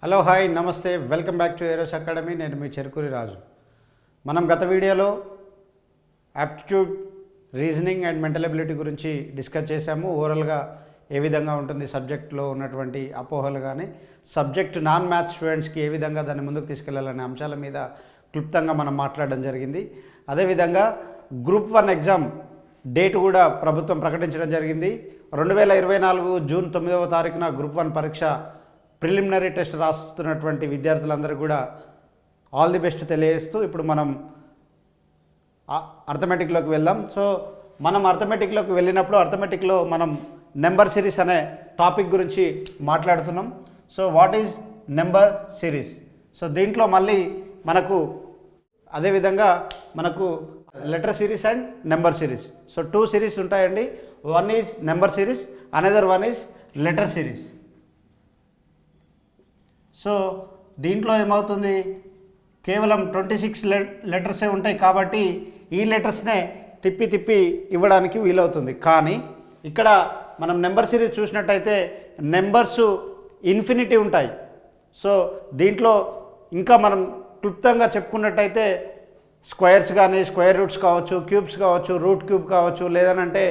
Hello hi నమస్తే welcome back to Eros academy. నేను మీ చెరుకూరి రాజు. మనం గత వీడియోలో aptitude, reasoning and mental ability గురించి డిస్కస్ చేశాము. ఓవరాల్గా ఏ విధంగా ఉంటుంది సబ్జెక్ట్లో ఉన్నటువంటి అపోహలు కానీ సబ్జెక్ట్ నాన్ మ్యాథ్స్ స్టూడెంట్స్కి ఏ విధంగా దాన్ని ముందుకు తీసుకెళ్లాలనే అంశాల మీద క్లుప్తంగా మనం మాట్లాడడం జరిగింది. అదేవిధంగా గ్రూప్ 1 ఎగ్జామ్ డేట్ కూడా ప్రభుత్వం ప్రకటించడం జరిగింది. 2024 జూన్ 9వ తారీఖున గ్రూప్ 1 పరీక్ష ప్రిలిమినరీ టెస్ట్ రాస్తున్నటువంటి విద్యార్థులందరూ కూడా ఆల్ ది బెస్ట్ తెలియజేస్తూ ఇప్పుడు మనం అర్థమెటిక్లోకి వెళ్దాం. సో మనం అర్థమెటిక్లోకి వెళ్ళినప్పుడు అర్థమెటిక్లో మనం నెంబర్ సిరీస్ అనే టాపిక్ గురించి మాట్లాడుతున్నాం. So what is number series? So దీంట్లో మళ్ళీ మనకు అదేవిధంగా మనకు letter series and number series. So 2 series ఉంటాయండి. One is number series, another one is letter series. So దీంట్లో ఏమవుతుంది, కేవలం 26 లెటర్సే ఉంటాయి కాబట్టి ఈ లెటర్స్నే తిప్పి తిప్పి ఇవ్వడానికి వీలవుతుంది. కానీ ఇక్కడ మనం నెంబర్ సిరీస్ చూసినట్టయితే నెంబర్స్ ఇన్ఫినిటీ ఉంటాయి. సో దీంట్లో ఇంకా మనం క్లుప్తంగా చెప్పుకున్నట్టయితే స్క్వేర్స్ కానీ స్క్వేర్ రూట్స్ కావచ్చు, క్యూబ్స్ కావచ్చు, రూట్ క్యూబ్ కావచ్చు, లేదనంటే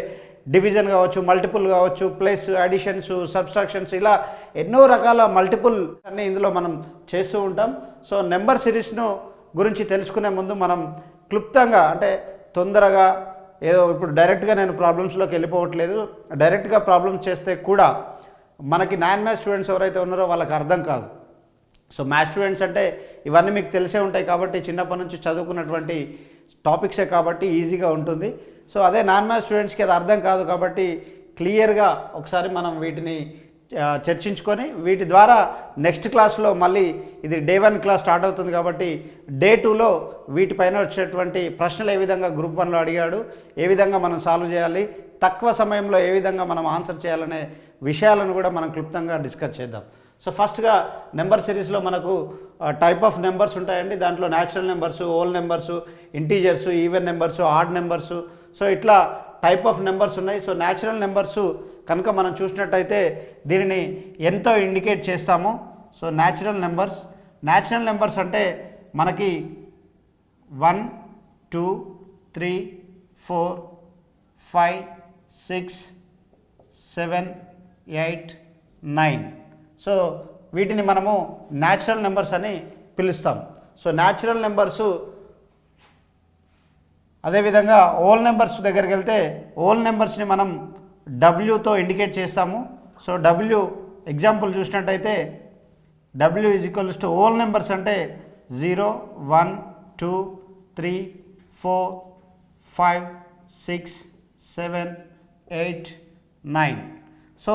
డివిజన్ కావచ్చు, మల్టిపుల్ కావచ్చు, ప్లస్ అడిషన్స్, సబ్స్ట్రాక్షన్స్, ఇలా ఎన్నో రకాల మల్టిపుల్ అన్నీ ఇందులో మనం చేస్తూ ఉంటాం. సో నెంబర్ సిరీస్ను గురించి తెలుసుకునే ముందు మనం క్లుప్తంగా, అంటే తొందరగా ఏదో ఇప్పుడు డైరెక్ట్గా నేను ప్రాబ్లమ్స్లోకి వెళ్ళిపోవట్లేదు. డైరెక్ట్గా ప్రాబ్లమ్స్ చేస్తే కూడా మనకి నాన్ మ్యాథ్స్ స్టూడెంట్స్ ఎవరైతే ఉన్నారో వాళ్ళకి అర్థం కాదు. సో మ్యాథ్స్ స్టూడెంట్స్ అంటే ఇవన్నీ మీకు తెలిసే ఉంటాయి కాబట్టి చిన్నప్పటి నుంచి చదువుకున్నటువంటి టాపిక్సే కాబట్టి ఈజీగా ఉంటుంది. సో అదే నాన్ మ్యాథ్స్ స్టూడెంట్స్కి అది అర్థం కాదు కాబట్టి క్లియర్గా ఒకసారి మనం వీటిని చర్చించుకొని వీటి ద్వారా నెక్స్ట్ క్లాస్లో మళ్ళీ ఇది డే 1 క్లాస్ స్టార్ట్ అవుతుంది కాబట్టి డే 2లో వీటిపైన వచ్చేటువంటి ప్రశ్నలు ఏ విధంగా గ్రూప్ 1లో అడిగాడు, ఏ విధంగా మనం సాల్వ్ చేయాలి, తక్కువ సమయంలో ఏ విధంగా మనం ఆన్సర్ చేయాలనే విషయాలను కూడా మనం క్లుప్తంగా డిస్కస్ చేద్దాం. సో ఫస్ట్గా నెంబర్ సిరీస్లో మనకు టైప్ ఆఫ్ నెంబర్స్ ఉంటాయండి. దాంట్లో natural numbers, whole numbers, integers, even numbers, odd numbers, so ఇట్లా టైప్ ఆఫ్ నెంబర్స్ ఉన్నాయి. సో న్యాచురల్ నెంబర్స్ కనుక మనం చూసినట్టయితే దీనిని ఎంతో ఇండికేట్ చేస్తాము. సో న్యాచురల్ నెంబర్స్ అంటే మనకి 1 2 3 4 5 6 7 8 9. సో వీటిని మనము న్యాచురల్ నెంబర్స్ అని పిలుస్తాం. సో న్యాచురల్ నెంబర్సు అదేవిధంగా హోల్ నెంబర్స్ దగ్గరికి వెళ్తే హోల్ నెంబర్స్ని మనం డబ్ల్యూతో ఇండికేట్ చేస్తాము. సో డబ్ల్యూ ఎగ్జాంపుల్ చూసినట్టయితే W is equals to whole numbers అంటే 0 1 2 3 4 5 6 7 8 9. So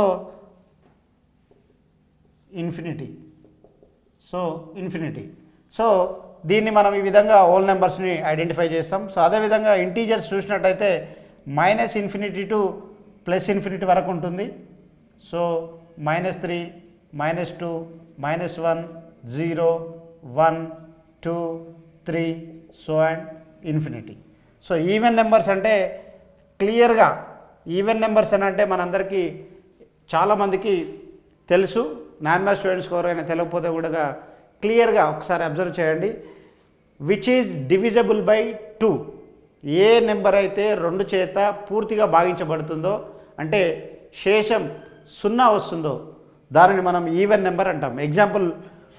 infinity. సో దీన్ని మనం ఈ విధంగా హోల్ నెంబర్స్ని ఐడెంటిఫై చేస్తాం. సో అదేవిధంగా ఇంటీజర్స్ చూసినట్టయితే -ఇన్ఫినిటీ టు +ఇన్ఫినిటీ వరకు ఉంటుంది. So -3 -2 -1 0 1 2 3 so and infinity. So even numbers అంటే క్లియర్గా ఈవెన్ నెంబర్స్ అని అంటే మనందరికీ చాలామందికి తెలుసు. నాన్ మ్యాథ్స్ స్టూడెంట్స్కి ఎవరైనా తెలియకపోతే కూడా క్లియర్గా ఒకసారి అబ్జర్వ్ చేయండి. Which is divisible by 2. A number అయితే 2 చేత పూర్తిగా భాగించబడుతుందో అంటే శేషం 0 వస్తుందో దానిని మనం ఈవెన్ నెంబర్ అంటాం. ఎగ్జాంపుల్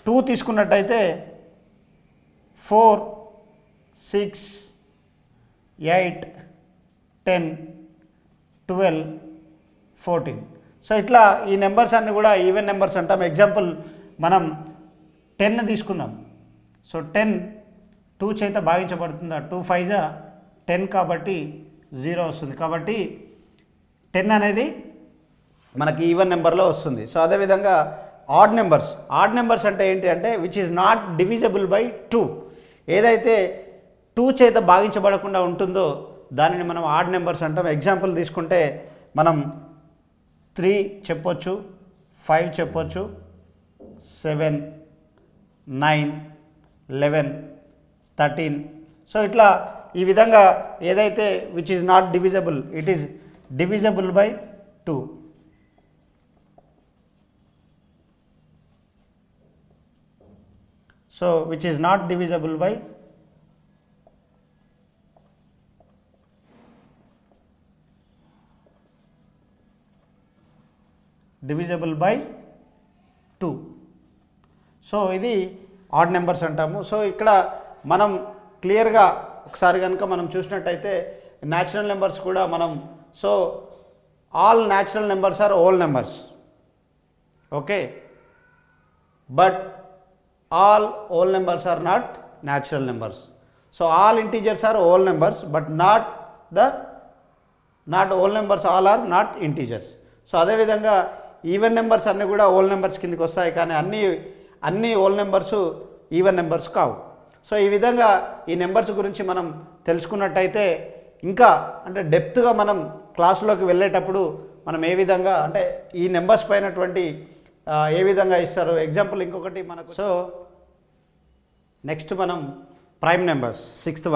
2 తీసుకున్నట్టయితే 4 6 8 10 12 14. సో ఇట్లా ఈ నెంబర్స్ అన్నీ కూడా ఈవెన్ నెంబర్స్ అంటాం. ఎగ్జాంపుల్ మనం 10 తీసుకుందాం. సో 10 2 చేత భాగించబడుతుందా, 2 5 10 కాబట్టి 0 వస్తుంది. కాబట్టి 10 అనేది మనకి ఈవెన్ నెంబర్లో వస్తుంది. సో అదేవిధంగా ఆడ్ నెంబర్స్ అంటే ఏంటి అంటే which is not divisible by 2. ఏదైతే 2 చేత భాగించబడకుండా ఉంటుందో దానిని మనం ఆడ్ నెంబర్స్ అంటాం. ఎగ్జాంపుల్ తీసుకుంటే మనం 3 చెప్పొచ్చు, 5 చెప్పొచ్చు, 7 9 11 13. సో ఇట్లా ఈ విధంగా ఏదైతే which is not divisible, it is divisible by 2. So which is not divisible by divisible by 2. So ఇది ఆడ్ నెంబర్స్ అంటాము. సో ఇక్కడ మనం క్లియర్గా ఒకసారి కనుక మనం చూసినట్టయితే న్యాచురల్ నెంబర్స్ కూడా మనం so all natural numbers are whole numbers, okay, but all whole numbers are not natural numbers. So all integers are whole numbers but not whole numbers, all are not integers. So అదేవిధంగా even numbers అన్నీ కూడా whole numbers కిందకి వస్తాయి, కానీ అన్ని whole numbers even numbers కావు. So ఈ విధంగా ఈ నెంబర్స్ గురించి మనం తెలుసుకున్నట్టయితే ఇంకా అంటే డెప్త్గా మనం క్లాసులోకి వెళ్ళేటప్పుడు మనం ఏ విధంగా అంటే ఈ నెంబర్స్ పైనటువంటి ఏ విధంగా ఇస్తారు ఎగ్జాంపుల్ ఇంకొకటి మనకు. సో నెక్స్ట్ మనం prime numbers, sixth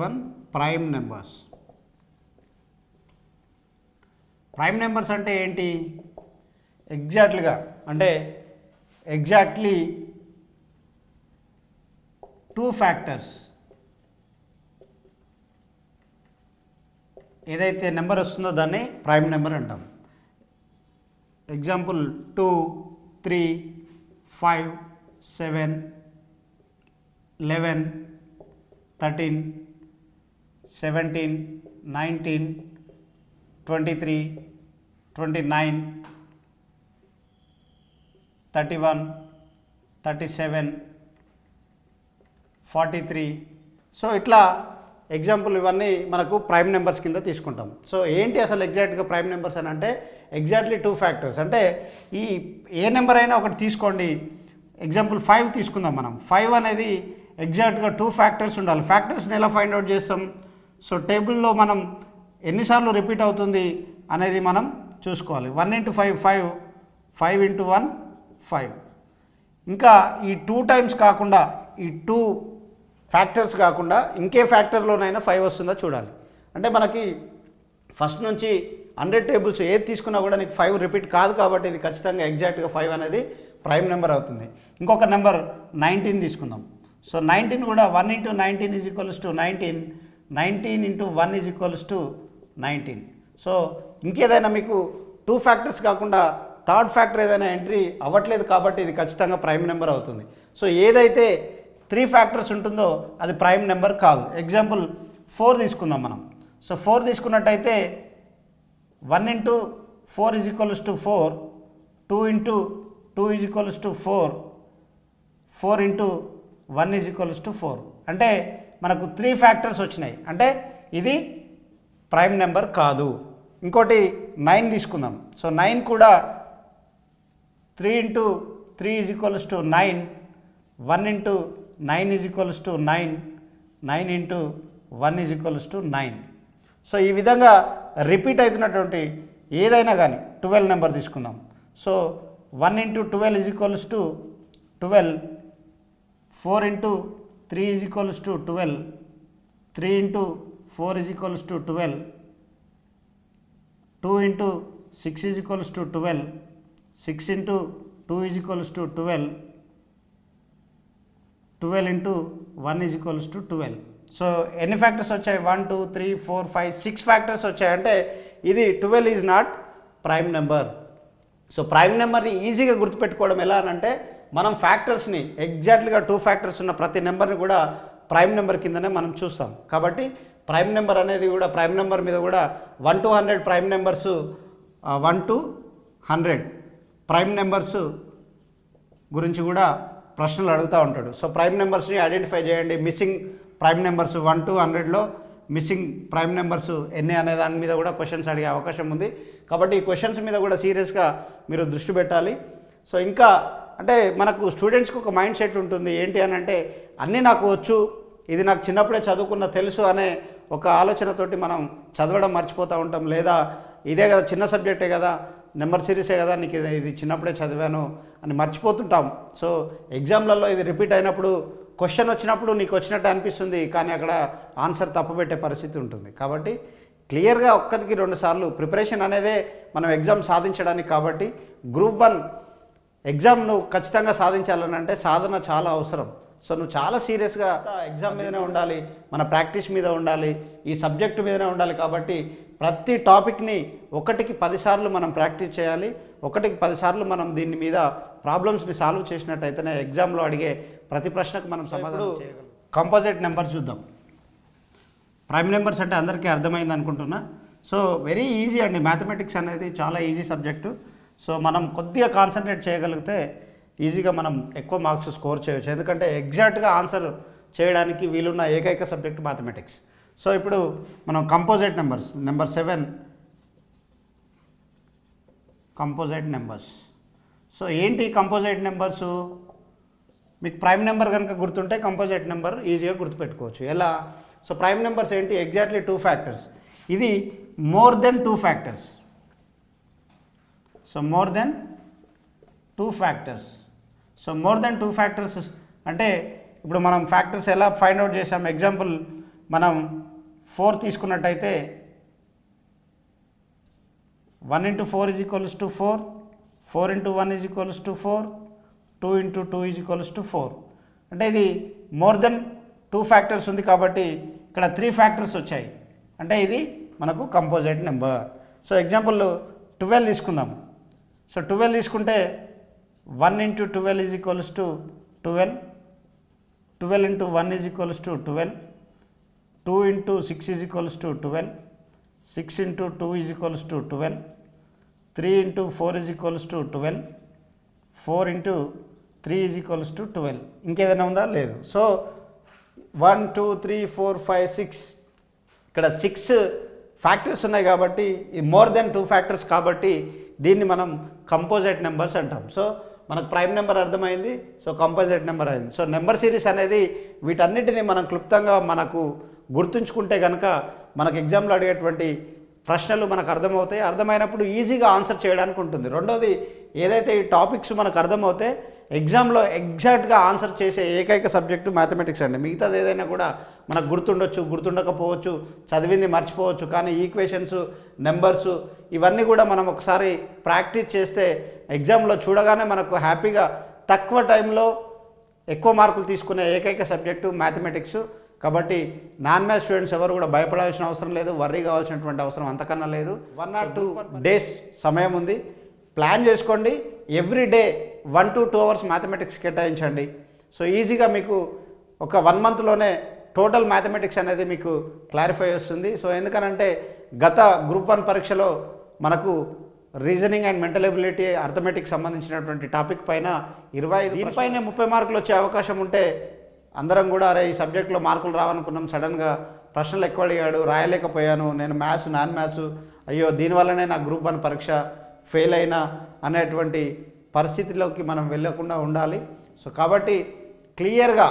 one prime numbers. Prime numbers అంటే ఏంటి? ఎగ్జాక్ట్లీ 2 ఫ్యాక్టర్స్ ఏదైతే నెంబర్ వస్తుందో దాన్ని ప్రైమ్ నెంబర్ అంటాం. ఎగ్జాంపుల్ 2, 3, 5, 7, 11, 13, 17, 19, 23, 29, 31, 37, 43. సో ఇట్లా ఎగ్జాంపుల్ ఇవన్నీ మనకు ప్రైమ్ నెంబర్స్ కింద తీసుకుంటాం. సో ఏంటి అసలు ఎగ్జాక్ట్గా ప్రైమ్ నెంబర్స్ అని అంటే ఎగ్జాక్ట్లీ 2 ఫ్యాక్టర్స్. అంటే ఈ ఏ నెంబర్ అయినా ఒకటి తీసుకోండి, ఎగ్జాంపుల్ 5 తీసుకుందాం మనం. 5 అనేది ఎగ్జాక్ట్గా 2 ఫ్యాక్టర్స్ ఉండాలి. ఫ్యాక్టర్స్ని ఎలా ఫైండ్ అవుట్ చేస్తాం? సో టేబుల్లో మనం ఎన్నిసార్లు రిపీట్ అవుతుంది అనేది మనం చూసుకోవాలి. 1 × 5 5, 5 × 1 5. ఇంకా ఈ 2 టైమ్స్ కాకుండా, ఈ 2 ఫ్యాక్టర్స్ కాకుండా ఇంకే ఫ్యాక్టర్లోనైనా 5 వస్తుందో చూడాలి. అంటే మనకి ఫస్ట్ నుంచి 100 టేబుల్స్ ఏది తీసుకున్నా కూడా నీకు 5 రిపీట్ కాదు, కాబట్టి ఇది ఖచ్చితంగా ఎగ్జాక్ట్గా 5 అనేది ప్రైమ్ నెంబర్ అవుతుంది. ఇంకొక నెంబర్ 19 తీసుకుందాం. సో 19 కూడా 1 × 19 = 19, 19 × 1 = 19. సో ఇంకేదైనా మీకు 2 ఫ్యాక్టర్స్ కాకుండా థర్డ్ ఫ్యాక్టర్ ఏదైనా ఎంట్రీ అవ్వట్లేదు, కాబట్టి ఇది ఖచ్చితంగా ప్రైమ్ నెంబర్ అవుతుంది. సో ఏదైతే 3 ఫ్యాక్టర్స్ ఉంటుందో అది ప్రైమ్ నెంబర్ కాదు. ఎగ్జాంపుల్ 4 తీసుకుందాం మనం. సో 4 తీసుకున్నట్టయితే 1 × 4 = 4, 2 × 2 = 4, 4 × 1 = 4. అంటే మనకు 3 ఫ్యాక్టర్స్ వచ్చినాయి, అంటే ఇది ప్రైమ్ నెంబర్ కాదు. ఇంకోటి 9 తీసుకుందాం. సో 9 కూడా 3 × 3 = 9, 1 × 9 = 9, 9 × 1 = 9. సో ఈ విధంగా రిపీట్ అవుతున్నటువంటి ఏదైనా కానీ 12 నెంబర్ తీసుకుందాం. సో 1 × 12 = 12, 4 × 3 = 12, 3 × 4 = 12, 2 × 6 = 12, 6 × 2 = 12, 12 × 1 = 12. సో ఎన్ని ఫ్యాక్టర్స్ వచ్చాయి? 1 2 3 4 5 6 ఫ్యాక్టర్స్ వచ్చాయి. అంటే ఇది 12 is not prime number. So prime నెంబర్ని ఈజీగా గుర్తుపెట్టుకోవడం ఎలా అంటే మనం ఫ్యాక్టర్స్ని ఎగ్జాక్ట్లీగా 2 ఫ్యాక్టర్స్ ఉన్న ప్రతి నెంబర్ని కూడా ప్రైమ్ నెంబర్ కిందనే మనం చూస్తాం. కాబట్టి ప్రైమ్ నెంబర్ అనేది కూడా ప్రైమ్ నెంబర్ మీద కూడా 1 to 100 prime numbers, 1 to 100 prime numbers గురించి కూడా ప్రశ్నలు అడుగుతూ ఉంటాడు. సో ప్రైమ్ నెంబర్స్ని ఐడెంటిఫై చేయండి. మిస్సింగ్ ప్రైమ్ నెంబర్స్ 1 to 100లో మిస్సింగ్ ప్రైమ్ నెంబర్స్ ఎన్ని అనే దాని మీద కూడా క్వశ్చన్స్ అడిగే అవకాశం ఉంది. కాబట్టి ఈ క్వశ్చన్స్ మీద కూడా సీరియస్గా మీరు దృష్టి పెట్టాలి. సో ఇంకా అంటే మనకు స్టూడెంట్స్కి ఒక మైండ్ సెట్ ఉంటుంది, ఏంటి అని అంటే అన్నీ నాకు వచ్చు, ఇది నాకు చిన్నప్పుడే చదువుకున్న తెలుసు అనే ఒక ఆలోచనతోటి మనం చదవడం మర్చిపోతూ ఉంటాం. లేదా ఇదే కదా చిన్న సబ్జెక్టే కదా, నెంబర్ సిరీసే కదా, నీకు ఇది చిన్నప్పుడే చదివాను అని మర్చిపోతుంటాం. సో ఎగ్జామ్లలో ఇది రిపీట్ అయినప్పుడు క్వశ్చన్ వచ్చినప్పుడు నీకు వచ్చినట్టు అనిపిస్తుంది, కానీ అక్కడ ఆన్సర్ తప్పుపెట్టే పరిస్థితి ఉంటుంది. కాబట్టి క్లియర్గా ఒక్కరికి 2 సార్లు ప్రిపరేషన్ అనేదే మనం ఎగ్జామ్ సాధించడానికి. కాబట్టి గ్రూప్ 1 ఎగ్జామ్ నువ్వు ఖచ్చితంగా సాధించాలని అంటే సాధన చాలా అవసరం. సో నువ్వు చాలా సీరియస్గా ఎగ్జామ్ మీదనే ఉండాలి, మన ప్రాక్టీస్ మీద ఉండాలి, ఈ సబ్జెక్టు మీదనే ఉండాలి. కాబట్టి ప్రతి టాపిక్ని 1కి 10 సార్లు మనం ప్రాక్టీస్ చేయాలి. 1కి 10 సార్లు మనం దీని మీద ప్రాబ్లమ్స్ని సాల్వ్ చేసినట్టయితేనే ఎగ్జామ్లో అడిగే ప్రతి ప్రశ్నకు మనం సమాధానం చేయగలం. కంపోజిట్ నెంబర్ చూద్దాం. ప్రైమ్ నెంబర్స్ అంటే అందరికీ అర్థమైంది అనుకుంటున్నా. సో వెరీ ఈజీ అండి, మ్యాథమెటిక్స్ అనేది చాలా ఈజీ సబ్జెక్టు. సో మనం కొద్దిగా కాన్సన్ట్రేట్ చేయగలిగితే ఈజీగా మనం ఎక్కువ మార్క్స్ స్కోర్ చేయవచ్చు. ఎందుకంటే ఎగ్జాక్ట్గా ఆన్సర్ చేయడానికి వీలున్న ఏకైక సబ్జెక్ట్ మ్యాథమెటిక్స్. సో ఇప్పుడు మనం composite numbers, number 7 composite numbers. So ఏంటి కంపోజిట్ నెంబర్సు? మీకు ప్రైమ్ నెంబర్ కనుక గుర్తుంటే కంపోజిట్ నెంబర్ ఈజీగా గుర్తుపెట్టుకోవచ్చు. ఎలా? సో ప్రైమ్ నెంబర్స్ ఏంటి? Exactly 2 factors. ఇది more than 2 factors. So more than 2 factors. So more than 2 factors అంటే ఇప్పుడు మనం ఫ్యాక్టర్స్ ఎలా ఫైండ్ అవుట్ చేసాం? ఎగ్జాంపుల్ మనం 4 తీసుకున్నట్టయితే 1 × 4 = 4, 4 × 1 = 4, 2 × 2 = 4. అంటే ఇది మోర్ దెన్ 2 ఫ్యాక్టర్స్ ఉంది కాబట్టి ఇక్కడ 3 ఫ్యాక్టర్స్ వచ్చాయి. అంటే ఇది మనకు కంపోజిట్ నెంబర్. సో ఎగ్జాంపుల్ 12 తీసుకుందాం. సో 12 తీసుకుంటే 1 × 12 = 12, 12 × 1 = 12, 2 × 6 = 12, 6 × 2 = 12, 3 × 4 = 12, 4 × 3 = 12. ఇంకేదైనా ఉందా? లేదు. సో 1 2 3 4 5 6 ఇక్కడ 6 ఫ్యాక్టర్స్ ఉన్నాయి కాబట్టి ఇది మోర్ దెన్ 2 ఫ్యాక్టర్స్ కాబట్టి దీన్ని మనం కంపోజిట్ నెంబర్స్ అంటాం. సో మనకు ప్రైమ్ నెంబర్ అర్థమైంది, సో కంపోజిట్ నెంబర్ అయింది. సో నెంబర్ సిరీస్ అనేది వీటన్నిటిని మనం క్లుప్తంగా మనకు గుర్తుంచుకుంటే కనుక మనకు ఎగ్జామ్లో అడిగేటువంటి ప్రశ్నలు మనకు అర్థమవుతాయి. అర్థమైనప్పుడు ఈజీగా ఆన్సర్ చేయడానికి ఉంటుంది. రెండోది, ఏదైతే ఈ టాపిక్స్ మనకు అర్థమవుతే ఎగ్జామ్లో ఎగ్జాక్ట్గా ఆన్సర్ చేసే ఏకైక సబ్జెక్టు మ్యాథమెటిక్స్ అండి. మిగతాది ఏదైనా కూడా మనకు గుర్తుండొచ్చు, గుర్తుండకపోవచ్చు, చదివింది మర్చిపోవచ్చు. కానీ ఈక్వేషన్స్, నెంబర్సు ఇవన్నీ కూడా మనం ఒకసారి ప్రాక్టీస్ చేస్తే ఎగ్జామ్లో చూడగానే మనకు హ్యాపీగా తక్కువ టైంలో ఎక్కువ మార్కులు తీసుకునే ఏకైక సబ్జెక్టు మ్యాథమెటిక్స్. కాబట్టి నాన్ మ్యాథ్స్ స్టూడెంట్స్ ఎవరు కూడా భయపడాల్సిన అవసరం లేదు, వర్రీ కావాల్సినటువంటి అవసరం అంతకన్నా లేదు. 1 or 2 డేస్ సమయం ఉంది, ప్లాన్ చేసుకోండి. Every day 1 to 2 hours mathematics కేటాయించండి. సో ఈజీగా మీకు ఒక 1 monthలోనే టోటల్ మ్యాథమెటిక్స్ అనేది మీకు క్లారిఫై వస్తుంది. సో ఎందుకనంటే గత గ్రూప్ 1 పరీక్షలో మనకు reasoning and mental ability, arithmetic సంబంధించినటువంటి టాపిక్ పైన 25, దీనిపైనే 30 మార్కులు వచ్చే అవకాశం ఉంటే అందరం కూడా అరే ఈ సబ్జెక్ట్లో మార్కులు రావనుకున్నాం, సడన్గా ప్రశ్నలు ఎక్కువ అడిగాడు, రాయలేకపోయాను, నేను మ్యాథ్స్, నాన్ మ్యాథ్స్, అయ్యో దీనివల్లనే నా గ్రూప్ 1 పరీక్ష ఫెయిల్ అయినా అనేటువంటి పరిస్థితిలోకి మనం వెళ్ళకుండా ఉండాలి. సో కాబట్టి క్లియర్గా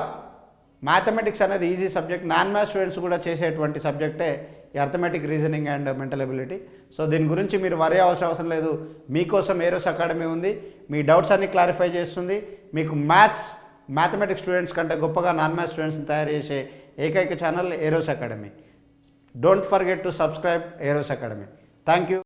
మ్యాథమెటిక్స్ అనేది easy subject, non maths students కూడా చేసేటువంటి సబ్జెక్టే ఈ arithmetic, reasoning and mental ability. So దీని గురించి మీరు వరి అవ్వాల్సిన అవసరం లేదు. మీకోసం ఏరోస్ అకాడమీ ఉంది, మీ డౌట్స్ అన్ని క్లారిఫై చేస్తుంది. మీకు మ్యాథమెటిక్స్ స్టూడెంట్స్ కంటే గొప్పగా నాన్ మ్యాథ్స్ స్టూడెంట్స్ని తయారు చేసే ఏకైక channel Eros academy. Don't forget to subscribe Eros academy. Thank you.